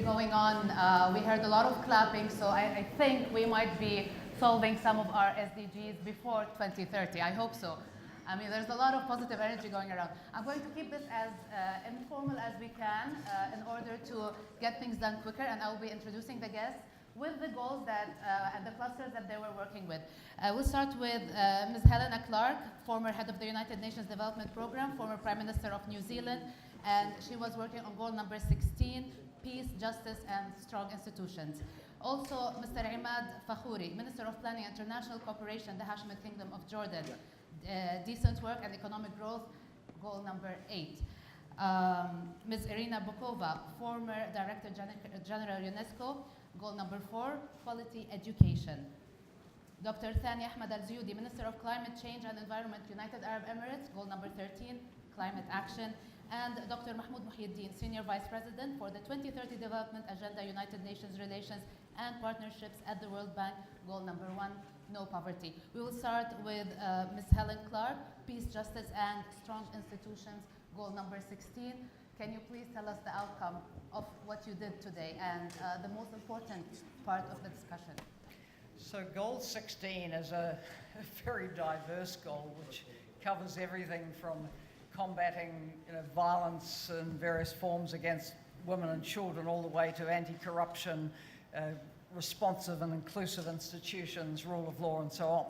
going on. We heard a lot of clapping, so I think we might be solving some of our SDGs before 2030. I hope so. I mean, there's a lot of positive energy going around. I'm going to keep this as informal as we can in order to get things done quicker, and I'll be introducing the guests with the goals that and the clusters that they were working with. We'll start with Ms. Helena Clark, former head of the United Nations Development Programme, former Prime Minister of New Zealand, and she was working on goal number 16, peace, justice, and strong institutions. Also, Mr. Imad Fakhouri, Minister of Planning and International Cooperation, the Hashemite Kingdom of Jordan. Decent work and economic growth, goal number 8. Ms. Irina Bokova, former Director General UNESCO, goal number 4, quality education. Dr. Thani Ahmed Al-Zuyudi, Minister of Climate Change and Environment, United Arab Emirates, goal number 13, climate action. And Dr. Mahmoud Muhyiddin, Senior Vice President for the 2030 Development Agenda, United Nations Relations and Partnerships at the World Bank, goal number 1, no poverty. We will start with Ms. Helen Clark, peace, justice, and strong institutions, goal number 16. Can you please tell us the outcome of what you did today and the most important part of the discussion? So goal 16 is a very diverse goal which covers everything from combating violence in various forms against women and children all the way to anti-corruption, responsive and inclusive institutions, rule of law, and so on.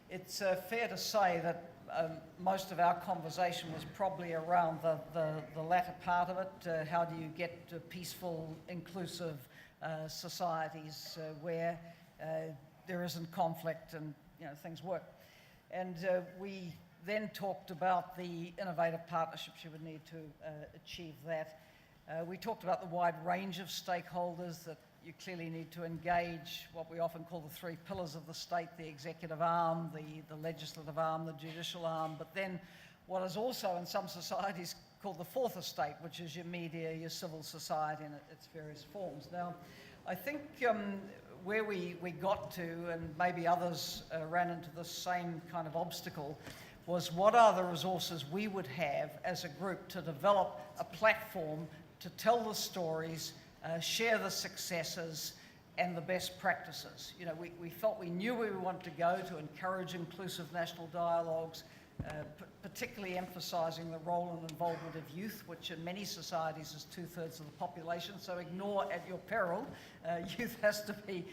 It's fair to say that most of our conversation was probably around the latter part of it. How do you get to peaceful, inclusive societies where there isn't conflict and things work? And we then talked about the innovative partnerships you would need to achieve that. We talked about the wide range of stakeholders that you clearly need to engage, what we often call the 3 pillars of the state, the executive arm, the legislative arm, the judicial arm, but then what is also in some societies called the 4th estate, which is your media, your civil society in its various forms. Now, I think where we got to, and maybe others ran into the same kind of obstacle, was what are the resources we would have as a group to develop a platform to tell the stories, share the successes and the best practices. We felt we knew where we wanted to go to encourage inclusive national dialogues, particularly emphasising the role and involvement of youth, which in many societies is 2/3 of the population, so ignore at your peril. Youth has to be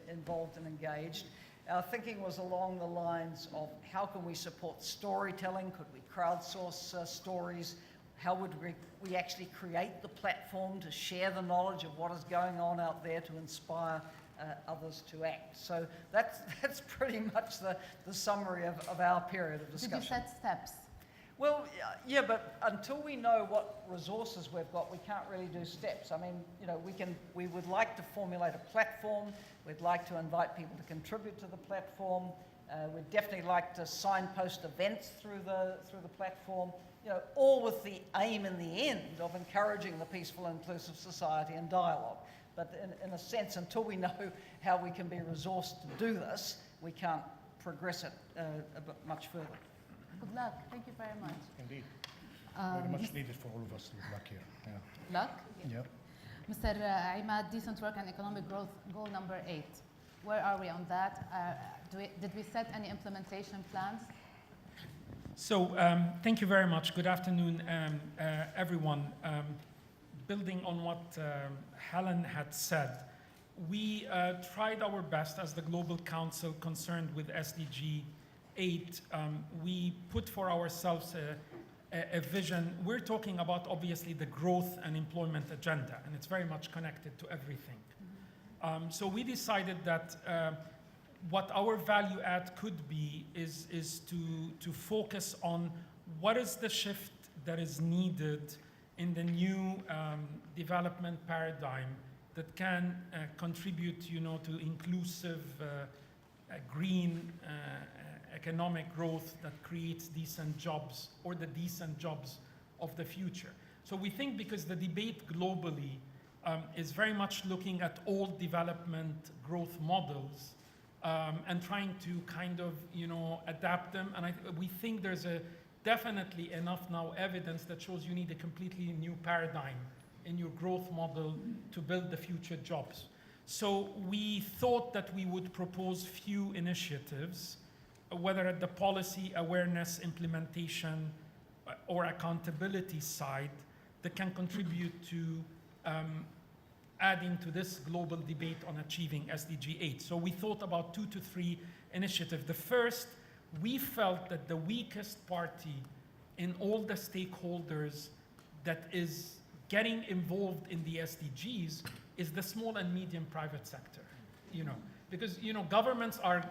involved and engaged. Our thinking was along the lines of how can we support storytelling? Could we crowdsource stories? How would we actually create the platform to share the knowledge of what is going on out there to inspire others to act? So that's pretty much the summary of our period of discussion. Did you set steps? Well, yeah, but until we know what resources we've got, we can't really do steps. I mean, we would like to formulate a platform. We'd like to invite people to contribute to the platform. We'd definitely like to signpost events through the platform. All with the aim in the end of encouraging the peaceful, inclusive society and dialogue. But in a sense, until we know how we can be resourced to do this, we can't progress it a bit much further. Good luck. Thank you very much. Indeed. Very much needed for all of us. Good luck here. Yeah. Luck? Yeah. Mr. Imad, decent work and economic growth, goal number 8. Where are we on that? Did we set any implementation plans? So thank you very much. Good afternoon, everyone. Building on what Helen had said, we tried our best as the Global Council concerned with SDG 8. We put for ourselves a vision. We're talking about obviously the growth and employment agenda, and it's very much connected to everything. So we decided that what our value add could be is to focus on what is the shift that is needed in the new development paradigm that can contribute, to inclusive, green economic growth that creates decent jobs, or the decent jobs of the future. So we think because the debate globally is very much looking at all development growth models and trying to kind of, adapt them. And we think there's definitely enough now evidence that shows you need a completely new paradigm in your growth model to build the future jobs. So we thought that we would propose few initiatives, whether at the policy, awareness, implementation, or accountability side, that can contribute to adding to this global debate on achieving SDG 8. So we thought about 2 to 3 initiatives. The first, we felt that the weakest party in all the stakeholders that is getting involved in the SDGs is the small and medium private sector, because governments are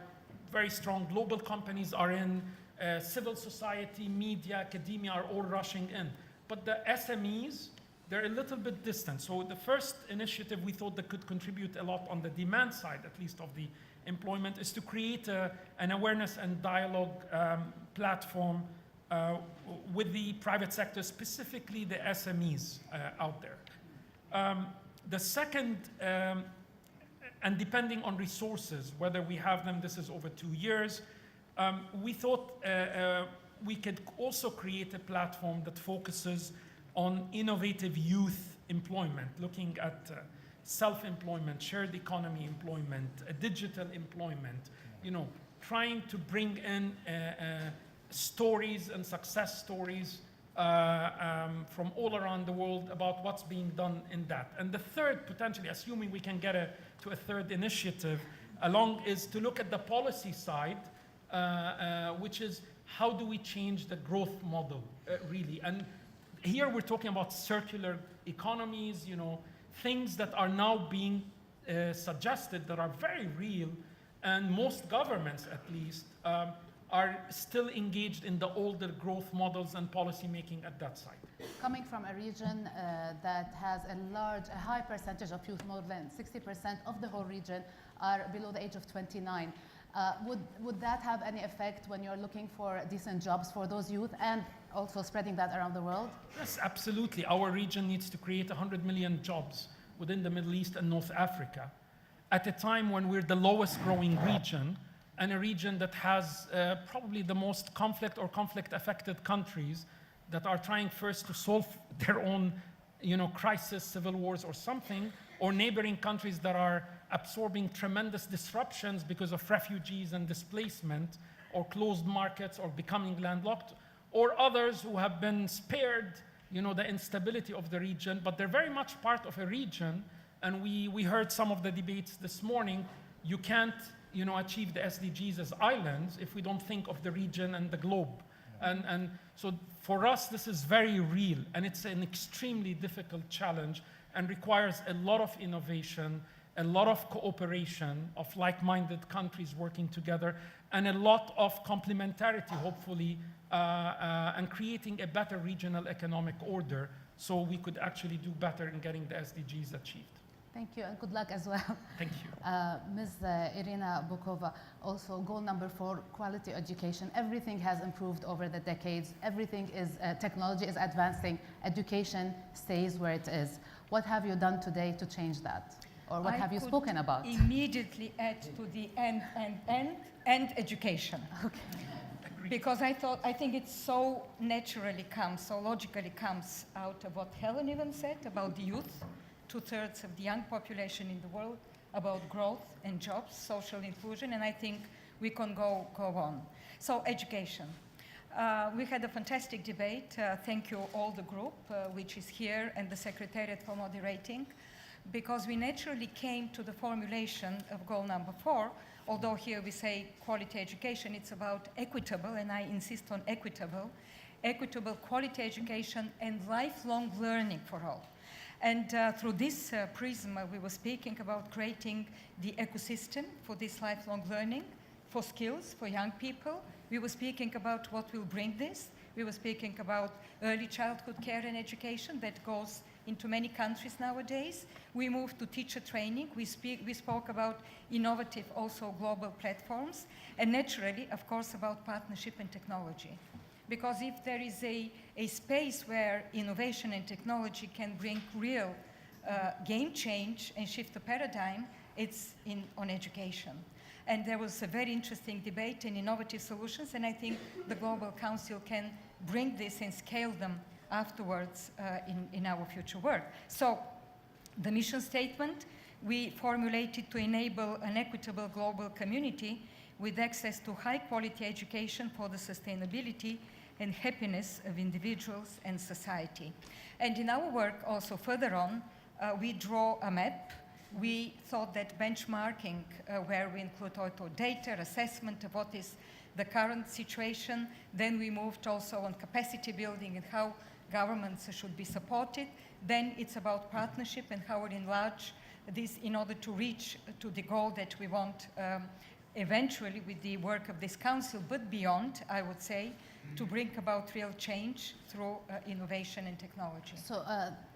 very strong, global companies are in, civil society, media, academia are all rushing in. But the SMEs, they're a little bit distant. So the first initiative we thought that could contribute a lot on the demand side, at least of the employment, is to create an awareness and dialogue platform with the private sector, specifically the SMEs out there. The second, and depending on resources, whether we have them, this is over 2 years, we thought we could also create a platform that focuses on innovative youth employment, looking at self-employment, shared economy employment, digital employment, trying to bring in stories and success stories from all around the world about what's being done in that. And the third, potentially, assuming we can get to a third initiative along, is to look at the policy side, which is how do we change the growth model, really? And here we're talking about circular economies, things that are now being suggested that are very real, and most governments, at least, are still engaged in the older growth models and policy making at that side. Coming from a region that has a high percentage of youth, more than 60% of the whole region are below the age of 29. Would that have any effect when you're looking for decent jobs for those youth and also spreading that around the world? Yes, absolutely. Our region needs to create 100 million jobs within the Middle East and North Africa at a time when we're the lowest growing region, and a region that has probably the most conflict or conflict-affected countries that are trying first to solve their own crisis, civil wars or something, or neighboring countries that are absorbing tremendous disruptions because of refugees and displacement, or closed markets, or becoming landlocked, or others who have been spared the instability of the region, but they're very much part of a region. And we heard some of the debates this morning. You can't achieve the SDGs as islands if we don't think of the region and the globe. And so for us, this is very real, and it's an extremely difficult challenge and requires a lot of innovation, a lot of cooperation of like-minded countries working together, and a lot of complementarity, hopefully, and creating a better regional economic order so we could actually do better in getting the SDGs achieved. Thank you, and good luck as well. Thank you. Ms. Irina Bukova, also goal number 4, quality education. Everything has improved over the decades. Everything is, technology is advancing. Education stays where it is. What have you done today to change that? Or what have you spoken about? Immediately add to the and education. Okay. Because I think it so naturally comes, so logically comes out of what Helen even said about the youth. 2/3 of the young population in the world, about growth and jobs, social inclusion, and I think we can go on. So education. We had a fantastic debate. Thank you all the group, which is here, and the Secretariat for moderating, because we naturally came to the formulation of goal number 4, although here we say quality education, it's about equitable, and I insist on equitable quality education and lifelong learning for all. And through this prism, we were speaking about creating the ecosystem for this lifelong learning, for skills, for young people. We were speaking about what will bring this. We were speaking about early childhood care and education that goes into many countries nowadays. We moved to teacher training. We spoke about innovative, also global platforms. And naturally, of course, about partnership and technology. Because if there is a space where innovation and technology can bring real game change and shift the paradigm, it's on education. And there was a very interesting debate in innovative solutions, and I think the Global Council can bring this and scale them afterwards in our future work. So the mission statement we formulated to enable an equitable global community with access to high-quality education for the sustainability and happiness of individuals and society. And in our work also further on, we draw a map. We thought that benchmarking, where we include also data, assessment of what is the current situation, then we moved also on capacity building and how governments should be supported. Then it's about partnership and how we enlarge this in order to reach to the goal that we want eventually with the work of this council, but beyond, I would say, to bring about real change through innovation and technology. So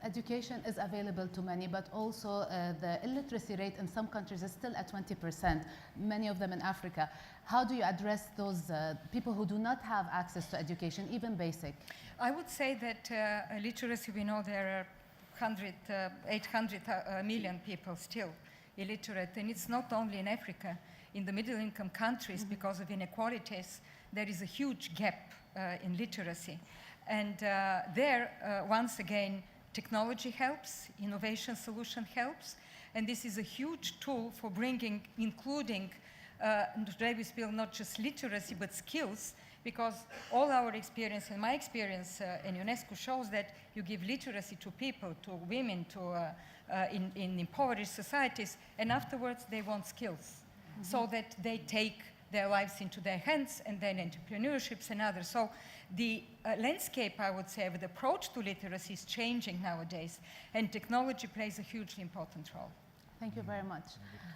education is available to many, but also the illiteracy rate in some countries is still at 20%, many of them in Africa. How do you address those people who do not have access to education, even basic? I would say that literacy, we know there are 800 million people still illiterate, and it's not only in Africa. In the middle-income countries, because of inequalities, there is a huge gap in literacy. And there, once again, technology helps, innovation solution helps, and this is a huge tool for bringing, including, today we speak not just literacy, but skills, because all our experience, and my experience in UNESCO shows that you give literacy to people, to women, to in impoverished societies, and afterwards they want skills. So that they take their lives into their hands, and then entrepreneurships and others. So the landscape, I would say, of the approach to literacy is changing nowadays, and technology plays a hugely important role. Thank you very much.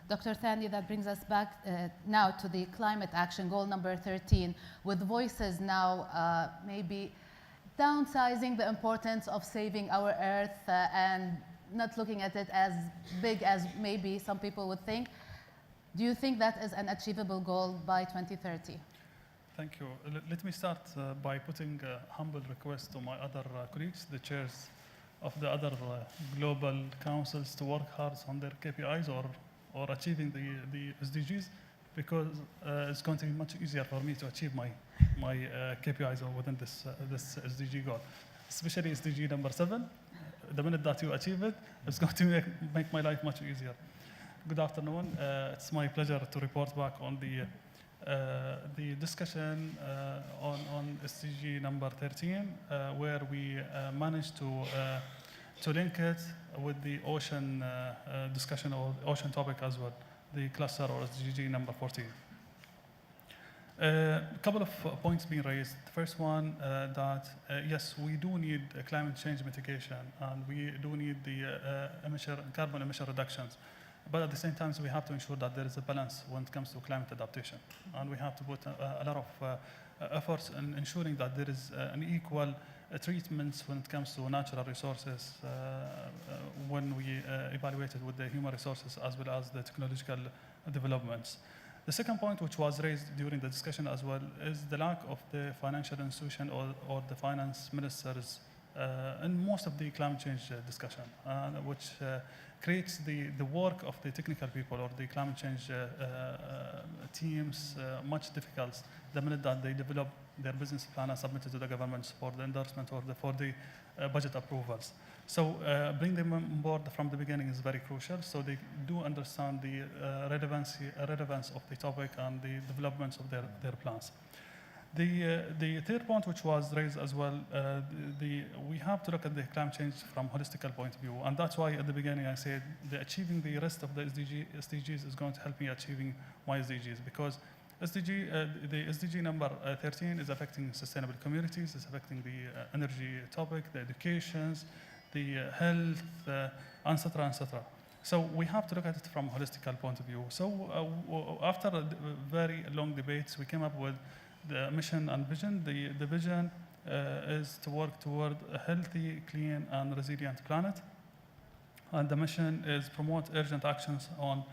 Dr. Thani, that brings us back now to the climate action goal number 13, with voices now maybe downsizing the importance of saving our Earth and not looking at it as big as maybe some people would think. Do you think that is an achievable goal by 2030? Thank you. Let me start by putting a humble request to my other colleagues, the chairs of the other global councils, to work hard on their KPIs or achieving the SDGs, because it's going to be much easier for me to achieve my KPIs within this SDG goal, especially SDG number 7. The minute that you achieve it, it's going to make my life much easier. Good afternoon. It's my pleasure to report back on the discussion on SDG number 13, where we managed to link it with the ocean discussion or ocean topic as well, the cluster or SDG number 14. A couple of points being raised. The first one, that yes, we do need climate change mitigation, and we do need the carbon emission reductions. But at the same time, we have to ensure that there is a balance when it comes to climate adaptation. And we have to put a lot of efforts in ensuring that there is an equal treatment when it comes to natural resources when we evaluate it with the human resources as well as the technological developments. The second point, which was raised during the discussion as well, is the lack of the financial institution or the finance ministers in most of the climate change discussion, which creates the work of the technical people or the climate change teams much difficult the minute that they develop their business plan and submit it to the governments for the endorsement or for the budget approvals. So bring them on board from the beginning is very crucial, so they do understand the relevance of the topic and the developments of their plans. The third point, which was raised as well, we have to look at the climate change from a holistic point of view, and that's why at the beginning I said achieving the rest of the SDGs is going to help me achieving my SDGs, because the SDG number 13 is affecting sustainable communities, it's affecting the energy topic, the educations, the health, etc., etc. So we have to look at it from a holistic point of view. So after a very long debates, we came up with the mission and vision. The vision is to work toward a healthy, clean, and resilient planet. And the mission is promote urgent actions on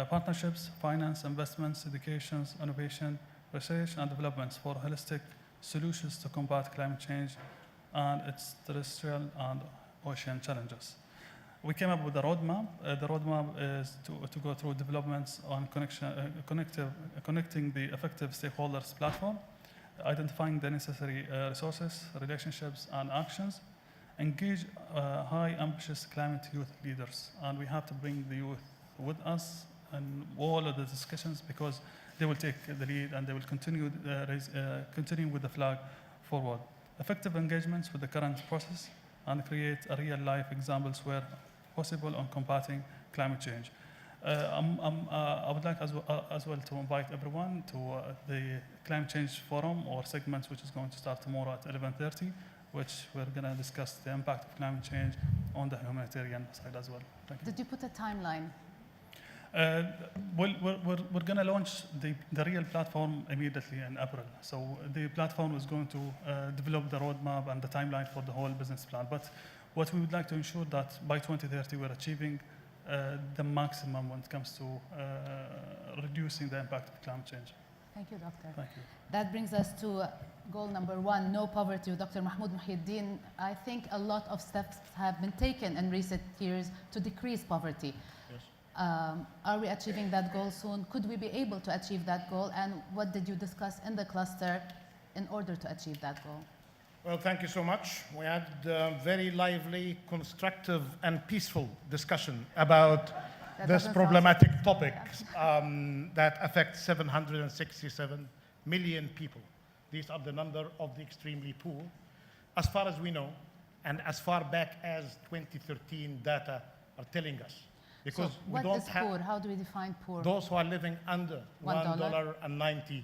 partnerships, finance, investments, education, innovation, research, and developments for holistic solutions to combat climate change and its terrestrial and ocean challenges. We came up with a roadmap. The roadmap is to go through developments on connecting the effective stakeholders platform, identifying the necessary resources, relationships, and actions, engage high, ambitious climate youth leaders. And we have to bring the youth with us in all of the discussions because they will take the lead and they will continue with the flag forward. Effective engagements with the current process and create real-life examples where possible on combating climate change. I would like as well to invite everyone to the Climate Change Forum or segments, which is going to start tomorrow at 11:30, which we're going to discuss the impact of climate change on the humanitarian side as well. Thank you. Did you put a timeline? We're going to launch the real platform immediately in April. So the platform is going to develop the roadmap and the timeline for the whole business plan. But what we would like to ensure that by 2030 we're achieving the maximum when it comes to reducing the impact of climate change. Thank you, Doctor. Thank you. That brings us to goal number 1, no poverty. Dr. Mahmoud Muhyiddin, I think a lot of steps have been taken in recent years to decrease poverty. Yes. Are we achieving that goal soon? Could we be able to achieve that goal? And what did you discuss in the cluster in order to achieve that goal? Well, thank you so much. We had a very lively, constructive, and peaceful discussion about this problematic topic that affects 767 million people. These are the number of the extremely poor, as far as we know, and as far back as 2013 data are telling us. Because so what is poor? How do we define poor? Those who are living under $1.90. $1.90.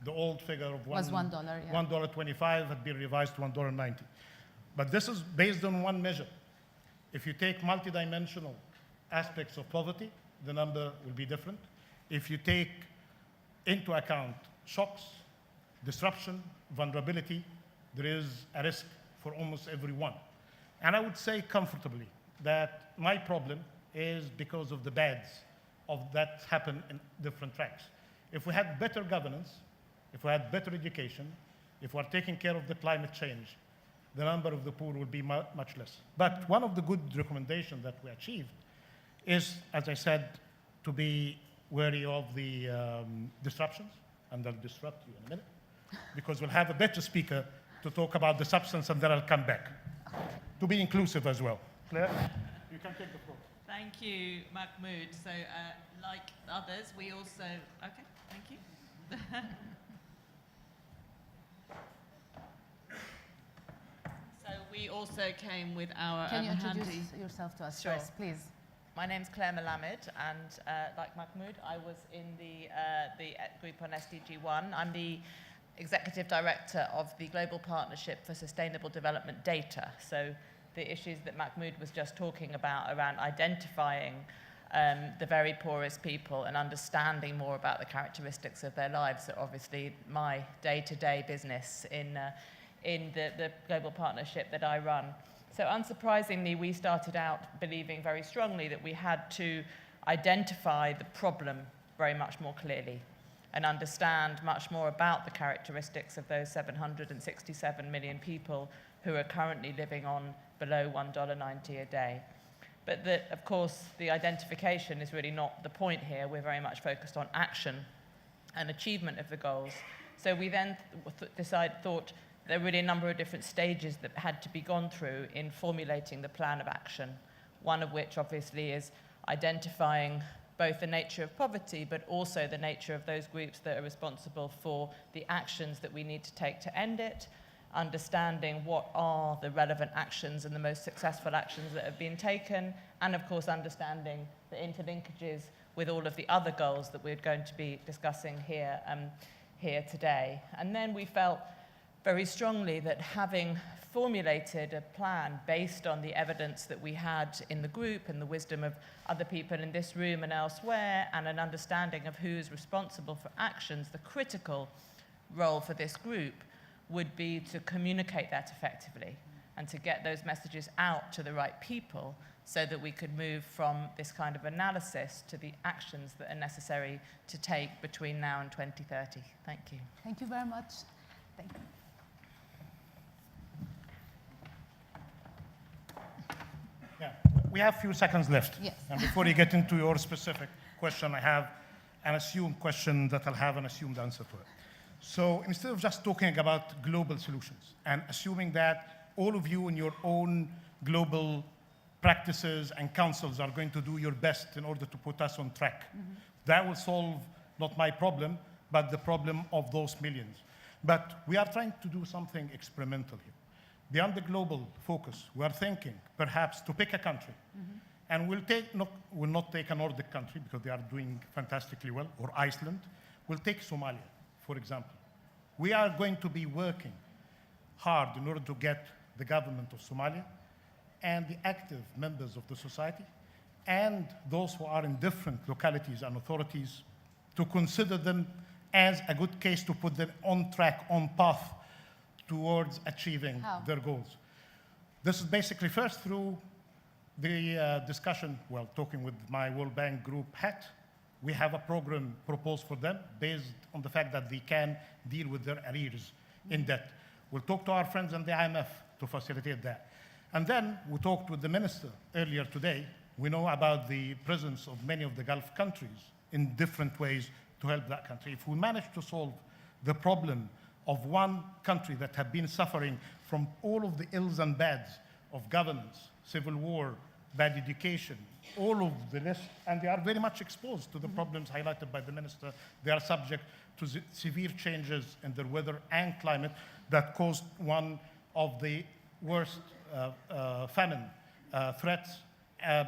The old figure of was $1, yeah. $1.25 had been revised to $1.90. But this is based on one measure. If you take multidimensional aspects of poverty, the number will be different. If you take into account shocks, disruption, vulnerability, there is a risk for almost everyone. And I would say comfortably that my problem is because of the bads of that happen in different tracks. If we had better governance, if we had better education, if we're taking care of the climate change, the number of the poor would be much less. But one of the good recommendations that we achieved is, as I said, to be wary of the disruptions, and I'll disrupt you in a minute, because we'll have a better speaker to talk about the substance, and then I'll come back. To be inclusive as well. Claire, you can take the floor. Thank you, Mahmoud. So, like others, we also... Okay, thank you. So we also came with our Can you introduce handy... yourself to us Sure. first, please? My name's Claire Melamed, and like Mahmoud, I was in the group on SDG 1. I'm the Executive Director of the Global Partnership for Sustainable Development Data. So the issues that Mahmoud was just talking about around identifying the very poorest people and understanding more about the characteristics of their lives are obviously my day-to-day business in the global partnership that I run. So unsurprisingly, we started out believing very strongly that we had to identify the problem very much more clearly and understand much more about the characteristics of those 767 million people who are currently living on below $1.90 a day. But of course, the identification is really not the point here. We're very much focused on action and achievement of the goals. So we then thought there were really a number of different stages that had to be gone through in formulating the plan of action, one of which obviously is identifying both the nature of poverty, but also the nature of those groups that are responsible for the actions that we need to take to end it, understanding what are the relevant actions and the most successful actions that have been taken, and of course understanding the interlinkages with all of the other goals that we're going to be discussing here today. And then we felt very strongly that having formulated a plan based on the evidence that we had in the group and the wisdom of other people in this room and elsewhere, and an understanding of who's responsible for actions, the critical role for this group would be to communicate that effectively and to get those messages out to the right people so that we could move from this kind of analysis to the actions that are necessary to take between now and 2030. Thank you. Thank you very much. Thank you. Yeah, we have a few seconds left. Yes. And before you get into your specific question, I have an assumed question that I'll have an assumed answer to it. So instead of just talking about global solutions and assuming that all of you in your own global practices and councils are going to do your best in order to put us on track, that will solve not my problem, but the problem of those millions. But we are trying to do something experimental here. Beyond the global focus, we are thinking perhaps to pick a country, and we'll not take a Nordic country because they are doing fantastically well, or Iceland. We'll take Somalia, for example. We are going to be working hard in order to get the government of Somalia and the active members of the society and those who are in different localities and authorities to consider them as a good case to put them on track, on path towards achieving their goals. This is basically first through the discussion, well, talking with my World Bank group hat. We have a program proposed for them based on the fact that they can deal with their arrears in debt. We'll talk to our friends in the IMF to facilitate that. And then we talked with the minister earlier today. We know about the presence of many of the Gulf countries in different ways to help that country. If we manage to solve the problem of one country that have been suffering from all of the ills and bads of governance, civil war, bad education, all of the list, and they are very much exposed to the problems highlighted by the minister. They are subject to severe changes in their weather and climate that caused one of the worst famine threats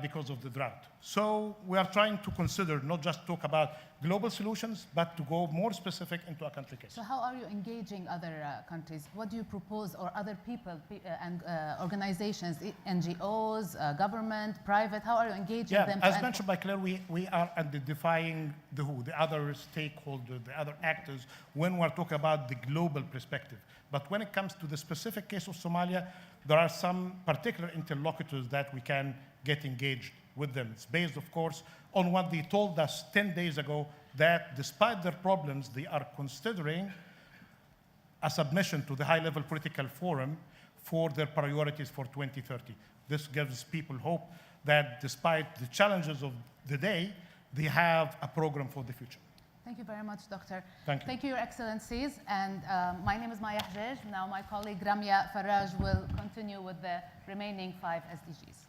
because of the drought. So we are trying to consider, not just talk about global solutions, but to go more specific into a country case. So how are you engaging other countries? What do you propose, or other people and organizations, NGOs, government, private, how are you engaging them? As mentioned by Claire, we are identifying the who, the other stakeholders, the other actors, when we're talking about the global perspective. But when it comes to the specific case of Somalia, there are some particular interlocutors that we can get engaged with them. It's based, of course, on what they told us 10 days ago, that despite their problems, they are considering a submission to the high-level political forum for their priorities for 2030. This gives people hope that despite the challenges of the day, they have a program for the future. Thank you very much, Doctor. Thank you. Thank you, Your Excellencies. And my name is Maya Hajaj. Now my colleague Ramya Faraj will continue with the remaining 5 SDGs.